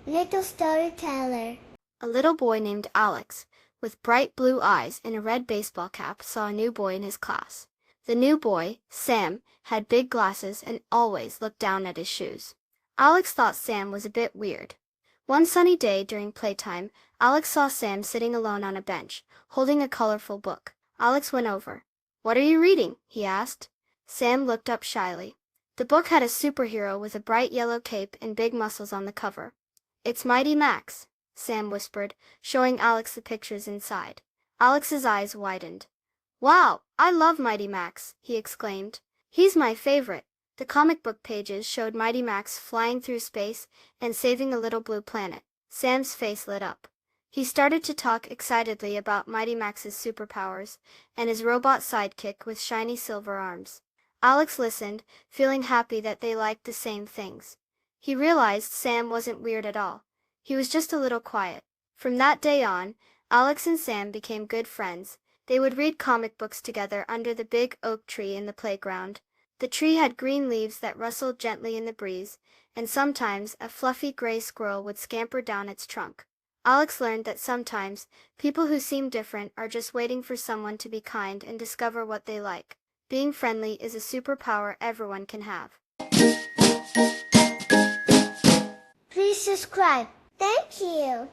Little storyteller. A little boy named Alex, with bright blue eyes and a red baseball cap, saw a new boy in his class. The new boy, Sam, had big glasses and always looked down at his shoes. Alex thought Sam was a bit weird. One sunny day during playtime, Alex saw Sam sitting alone on a bench, holding a colorful book. Alex went over. "What are you reading?" he asked. Sam looked up shyly. The book had a superhero with a bright yellow cape and big muscles on the cover. "It's Mighty Max," Sam whispered, showing Alex the pictures inside. Alex's eyes widened. "Wow, I love Mighty Max," he exclaimed. "He's my favorite." The comic book pages showed Mighty Max flying through space and saving a little blue planet. Sam's face lit up. He started to talk excitedly about Mighty Max's superpowers and his robot sidekick with shiny silver arms. Alex listened, feeling happy that they liked the same things. He realized Sam wasn't weird at all. He was just a little quiet. From that day on, Alex and Sam became good friends. They would read comic books together under the big oak tree in the playground. The tree had green leaves that rustled gently in the breeze, and sometimes a fluffy gray squirrel would scamper down its trunk. Alex learned that sometimes people who seem different are just waiting for someone to be kind and discover what they like. Being friendly is a superpower everyone can have. Please subscribe. Thank you.